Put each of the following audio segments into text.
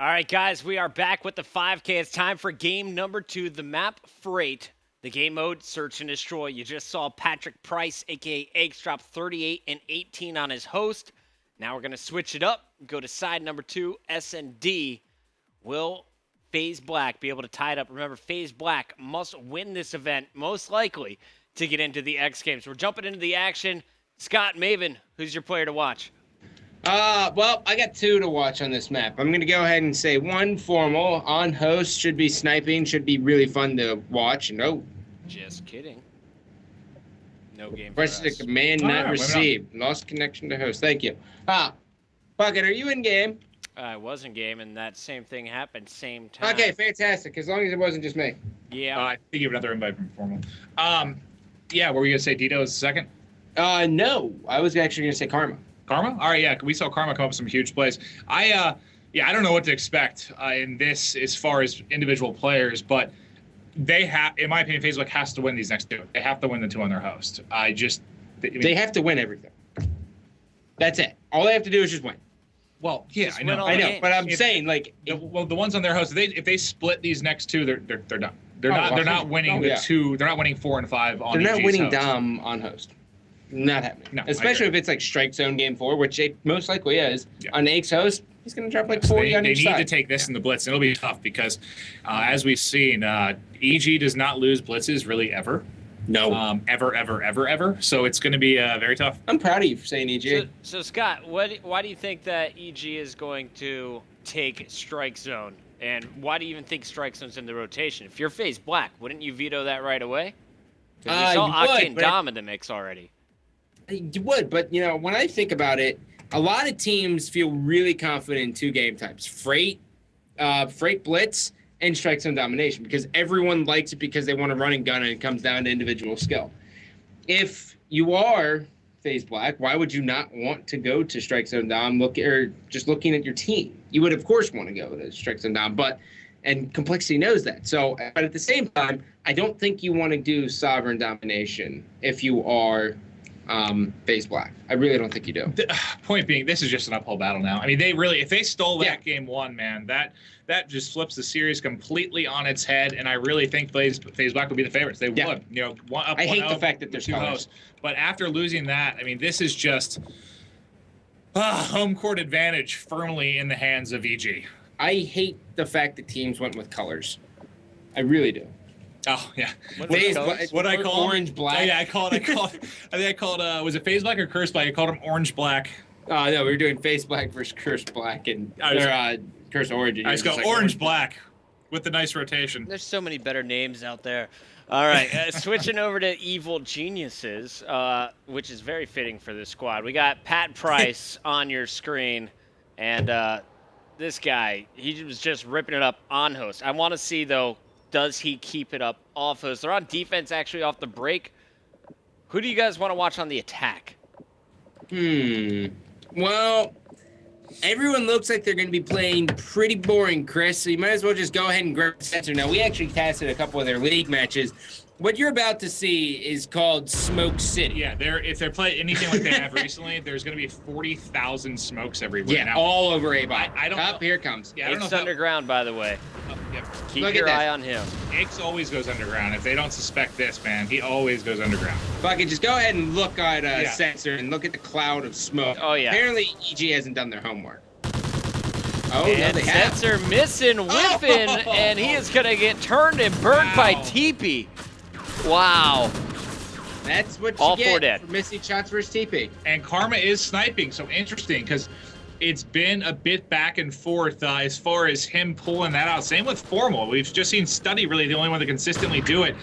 All right, guys, we are back with the 5K. It's time for game number 2, the map Freight. The game mode, Search and Destroy. You just saw Patrick Price, a.k.a. Eggs, drop 38 and 18 on his host. Now we're going to switch it up, go to side number 2, S&D. Will FaZe Black be able to tie it up? Remember, FaZe Black must win this event, most likely, to get into the X Games. We're jumping into the action. Scott, Maven, who's your player to watch? Well, I got 2 to watch on this map. I'm going to go ahead and say 1, Formal. On host, should be sniping, should be really fun to watch. No. Just kidding. No game for Press the us. command not received. Lost connection to host. Thank you. Puckett, are you in game? I was in game, and that same thing happened same time. Okay, fantastic. As long as it wasn't just me. Yeah. I think you have another invite from Formal. Yeah, were we going to say Dito is second? No. I was actually going to say Karma. Karma? All right, yeah. We saw Karma come up with some huge plays. I don't know what to expect in this as far as individual players, but they have, in my opinion, Facebook has to win these next 2. They have to win the 2 on their host. They have to win everything. That's it. All they have to do is just win. Well, yeah, Just I know. win all But I'm saying, like, the ones on their host, if they split these next 2, they're done. They're not winning the 2. They're not winning 4 and 5 on. They're not EG's winning host. Dom on host. Not happening. No, especially if it's like Strike Zone Game 4, which it most likely is. Yeah. On Ake's host, he's going to drop like So 40 on they each need side. to take this in the blitz, and it'll be tough because, as we've seen, EG does not lose blitzes really ever. No. Ever. So it's going to be very tough. I'm proud of you for saying EG. So Scott, why do you think that EG is going to take Strike Zone? And why do you even think Strike Zone's in the rotation? If you're FaZe Black, wouldn't you veto that right away? 'Cause we saw You would, Octane but Dom in the mix already. You would, but when I think about it, a lot of teams feel really confident in 2 game types: Freight Blitz, and Strike Zone Domination, because everyone likes it because they want to run and gun, and it comes down to individual skill. If you are FaZe Black, why would you not want to go to Strike Zone Dom? Just looking at your team, you would of course want to go to Strike Zone Dom, and Complexity knows that. So, but at the same time, I don't think you want to do Sovereign Domination if you are FaZe Black. I really don't think you do. Point being, this is just an uphill battle now. I mean, if they stole that game 1, man, that just flips the series completely on its head, and I really think FaZe Black would be the favorites. They would. I hate the fact that there's 2 hosts. But after losing that, I mean, this is just home court advantage firmly in the hands of EG. I hate the fact that teams went with colors. I really do. Oh yeah, What I call orange black. Oh, yeah, I think I called. Was it FaZe Black or Curse Black? I called him Orange Black. No, we were doing FaZe Black versus Curse Black and Curse Origin. I just go Orange Black with the nice rotation. There's so many better names out there. All right, switching over to Evil Geniuses, which is very fitting for this squad. We got Pat Price on your screen, and this guy, he was just ripping it up on host. I want to see, though, does he keep it up off host? They're on defense, actually, off the break. Who do you guys want to watch on the attack? Well, everyone looks like they're going to be playing pretty boring, Chris, so you might as well just go ahead and grab the sensor. Now, we actually tested a couple of their league matches. What you're about to see is called Smoke City. Yeah, if they're playing anything like they have recently, there's going to be 40,000 smokes everywhere. Yeah, now, all over A-Bot. I don't know. Here it comes. Yeah, I don't It's know underground, by the way. Yep. Keep your eye on him. Aches always goes underground. If they don't suspect this, man, he always goes underground. Fucking just go ahead and look at sensor and look at the cloud of smoke. Oh, yeah. Apparently, EG hasn't done their homework. Oh, no, And they have. Sensor missing, whipping, and he is going to get turned and burnt by TP. Wow. That's what you All get 4 dead. for missing shots versus TP. And Karma is sniping, so interesting because it's been a bit back and forth as far as him pulling that out. Same with Formal. We've just seen Study really the only one that consistently do it.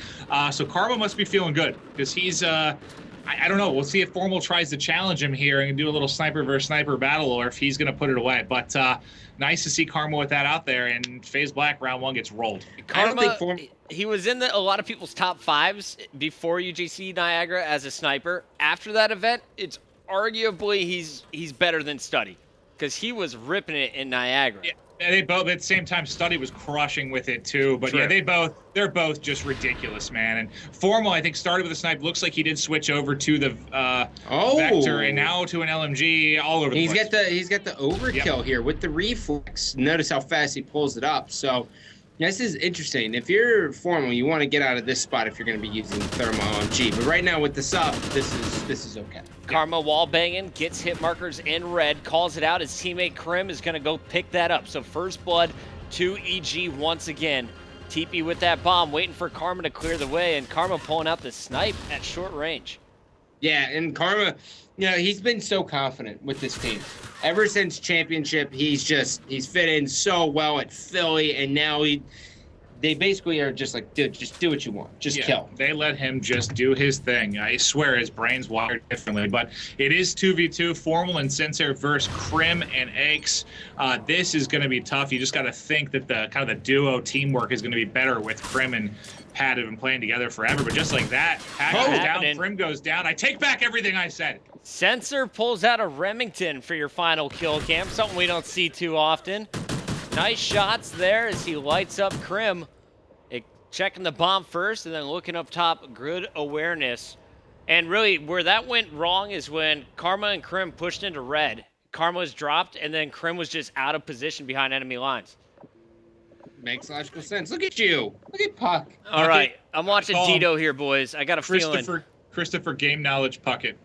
So Karma must be feeling good because he's I don't know. We'll see if Formal tries to challenge him here and do a little sniper versus sniper battle, or if he's going to put it away. But nice to see Karma with that out there. And FaZe Black round 1 gets rolled. Karma, he was in a lot of people's top 5s before UGC Niagara as a sniper. After that event, it's arguably he's better than Study because he was ripping it in Niagara. Yeah. They both at the same time. Study was crushing with it too, but True. yeah, they're both just ridiculous, man. And Formal, I think, started with a snipe. Looks like he did switch over to the Vector and now to an LMG all over the place. He's got the overkill here with the reflex. Notice how fast he pulls it up. So this is interesting. If you're Formal, you want to get out of this spot if you're going to be using thermal OMG. But right now with the sub, this is okay. Karma wall banging, gets hit markers in red, calls it out. His teammate Krim is going to go pick that up. So first blood to EG once again. TP with that bomb, waiting for Karma to clear the way, and Karma pulling out the snipe at short range. Yeah, and Karma, he's been so confident with this team. Ever since championship, he's fit in so well at Philly, and now they basically are just like, dude, just do what you want. Just kill. They let him just do his thing. I swear his brain's wired differently. But it is 2v2, Formal and Sensor versus Krim and Aches. This is going to be tough. You just got to think that the kind of the duo teamwork is going to be better with Krim and Pat have been playing together forever. But just like that, Pat goes down, Krim goes down. I take back everything I said. Sensor pulls out a Remington for your final kill cam, something we don't see too often. Nice shots there as he lights up Krim. Checking the bomb first and then looking up top, good awareness. And really where that went wrong is when Karma and Krim pushed into red. Karma was dropped and then Krim was just out of position behind enemy lines. Makes logical sense. Look at you. Look at Puck. All right, I'm watching Dito here, boys. I got a feeling. Christopher Game Knowledge Puckett.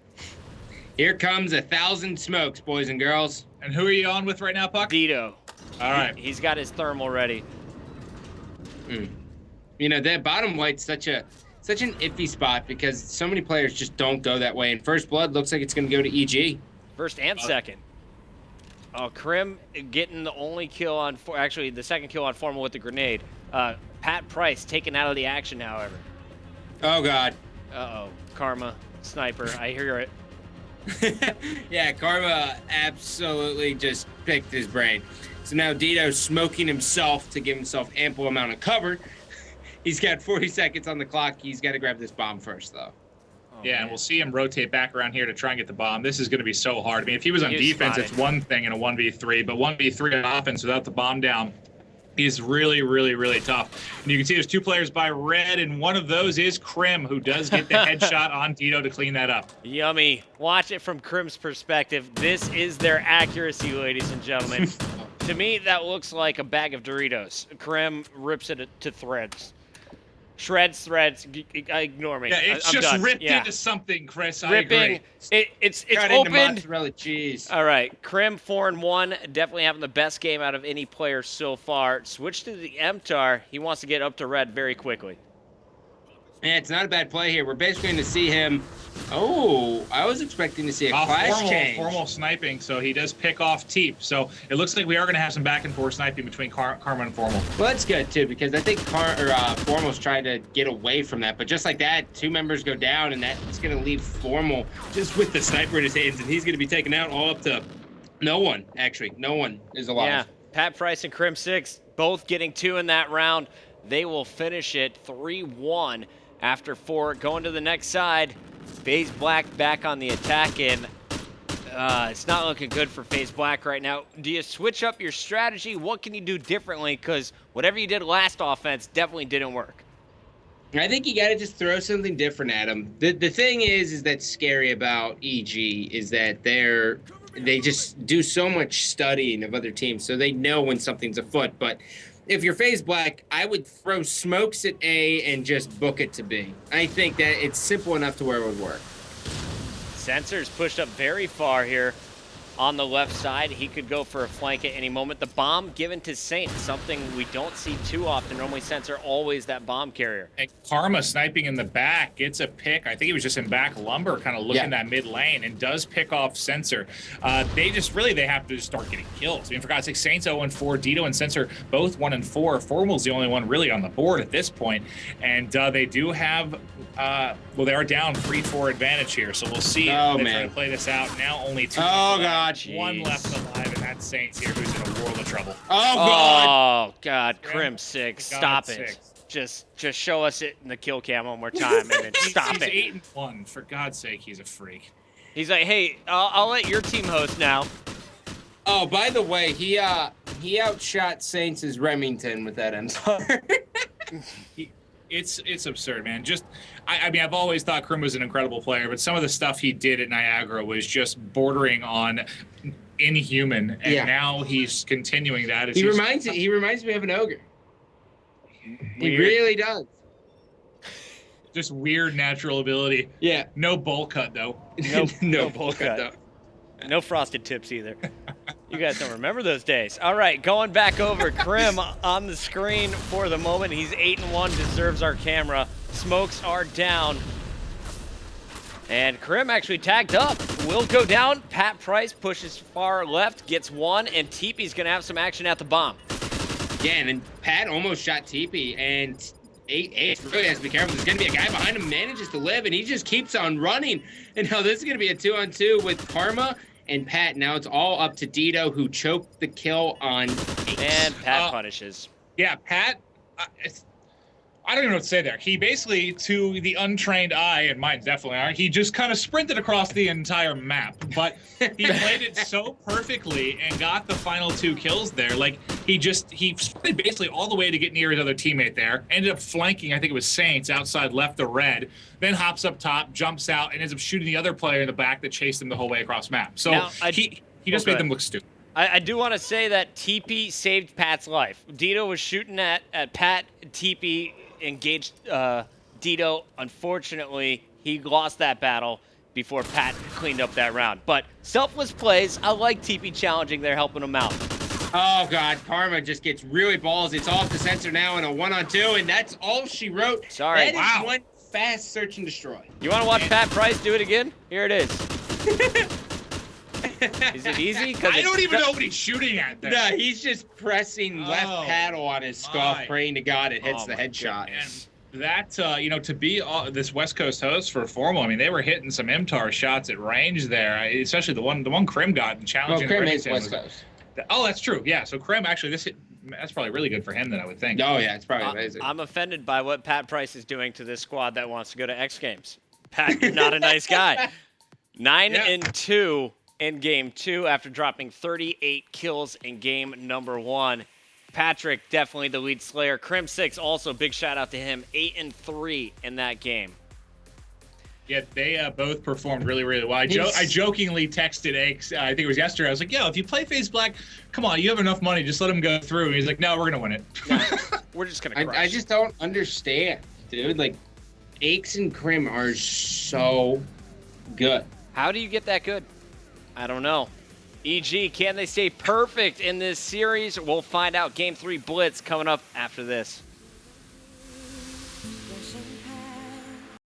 Here comes 1,000 smokes, boys and girls. And who are you on with right now, Puck? Dito. All right. He's got his thermal ready. That bottom white's such an iffy spot because so many players just don't go that way. And first blood looks like it's going to go to EG. First and second. Oh, Krim getting the only kill on, actually the second kill on Formal with the grenade. Pat Price taken out of the action, however. Oh, God. Uh-oh. Karma, sniper, I hear it. Yeah, Karma absolutely just picked his brain. So now Dito's smoking himself to give himself ample amount of cover. He's got 40 seconds on the clock. He's got to grab this bomb first, though. Yeah, and we'll see him rotate back around here to try and get the bomb. This is going to be so hard. I mean, if he was on defense, it's one thing in a 1v3, but 1v3 on offense without the bomb down is really, really, really tough. And you can see there's two players by red, and one of those is Krim, who does get the headshot on Dito to clean that up. Yummy. Watch it from Krim's perspective. This is their accuracy, ladies and gentlemen. To me, that looks like a bag of Doritos. Krim rips it to threads. Shreds, threads, ignore me. Yeah, it's I'm just done. ripped into something, Chris. Ripping. I agree. It's Got open. into mozzarella cheese. All right, Krim 4-1, definitely having the best game out of any player so far. Switch to the MTAR. He wants to get up to red very quickly. Man, it's not a bad play here. We're basically going to see him. Oh, I was expecting to see a clash change. Formal sniping, so he does pick off Teep. So it looks like we are going to have some back and forth sniping between Karma and Formal. Well, that's good, too, because I think Formal's trying to get away from that. But just like that, two members go down, and that's going to leave Formal just with the sniper in his hands, and he's going to be taken out all up to no one, actually. No one is alive. Yeah, Pat Price and Krim 6 both getting 2 in that round. They will finish it 3-1 after 4. Going to the next side. FaZe Black back on the attack, and it's not looking good for FaZe Black right now. Do you switch up your strategy? What can you do differently? Because whatever you did last offense definitely didn't work. I think you got to just throw something different at them. The thing is that's scary about EG is that they just do so much studying of other teams, so they know when something's afoot. But if you're FaZe Black, I would throw smokes at A and just book it to B. I think that it's simple enough to where it would work. Sensor's pushed up very far here on the left side. He could go for a flank at any moment. The bomb given to Saint, something we don't see too often. Normally Sensor always that bomb carrier. And Karma sniping in the back gets a pick. I think he was just in back lumber, kind of looking that mid lane, and does pick off Sensor. They have to just start getting kills. I mean, for God's sake, Saints 0-4, Dito and Sensor both 1-4. Formal's the only one really on the board at this point. And they do have, they are down 3-4 advantage here. So we'll see if they try to play this out. Now only 2. Oh, God. One left alive, and that's Saints here, who's in a world of trouble. Oh, God. Oh, God. Krim 6. Stop it. Just show us it in the kill cam one more time, and then stop it. He's 8-1. For God's sake, he's a freak. He's like, hey, I'll let your team host now. Oh, by the way, he He outshot Saints' Remington with that M-Star. It's absurd, man. I mean, I've always thought Krim was an incredible player, but some of the stuff he did at Niagara was just bordering on inhuman, and now he's continuing that. He reminds me of an ogre. He really does. Just weird natural ability. Yeah. No bowl cut though. No bowl cut though. No frosted tips either. You guys don't remember those days. All right, going back over Krim on the screen for the moment. He's 8-1, deserves our camera. Smokes are down. And Krim actually tagged up. Will go down. Pat Price pushes far left, gets one, and Teepee's going to have some action at the bomb. Yeah, and then Pat almost shot Teepee, and 8-8 really has to be careful. There's going to be a guy behind him, manages to live, and he just keeps on running. And now this is going to be a 2-on-2 with Karma and Pat. Now it's all up to Dito, who choked the kill on Ace. And Pat punishes. Yeah, Pat, I don't even know what to say there. He basically, to the untrained eye, and mine definitely are, he just kind of sprinted across the entire map. But he played it so perfectly and got the final 2 kills there. Like, he sprinted basically all the way to get near his other teammate there. Ended up flanking, I think it was Saints, outside left to red. Then hops up top, jumps out, and ends up shooting the other player in the back that chased him the whole way across map. So now, he just made them look stupid. I do want to say that TP saved Pat's life. Dito was shooting at Pat. TP engaged Dito. Unfortunately, he lost that battle before Pat cleaned up that round. But selfless plays. I like TP challenging there, helping him out. Oh, God. Karma just gets really balls. It's off the sensor now in a 1-on-2, and that's all she wrote. Sorry. That is one fast search and destroy. You want to watch Pat Price do it again? Here it is. Is it easy? I don't even know what he's shooting at there. No, he's just pressing left paddle on his skull, praying to God it hits the headshot. And that, to be this West Coast host for Formal, I mean, they were hitting some MTAR shots at range there, especially the one Krim got and challenging. Krim is West Coast. Oh, that's true. Yeah, so Krim actually, that's probably really good for him then, I would think. Oh, yeah, it's probably amazing. I'm offended by what Pat Price is doing to this squad that wants to go to X Games. Pat, you're not a nice guy. 9-2 in game 2 after dropping 38 kills in game number 1. Patrick, definitely the lead slayer. Krim 6, also big shout out to him. 8-3 in that game. Yeah, they both performed really, really well. I jokingly texted Aches, I think it was yesterday. I was like, yo, if you play FaZe Black, come on, you have enough money. Just let him go through. And he's like, no, we're going to win it. We're just going to crush. I just don't understand, dude. Like, Aches and Krim are so good. How do you get that good? I don't know. EG, can they stay perfect in this series? We'll find out. Game 3 Blitz coming up after this.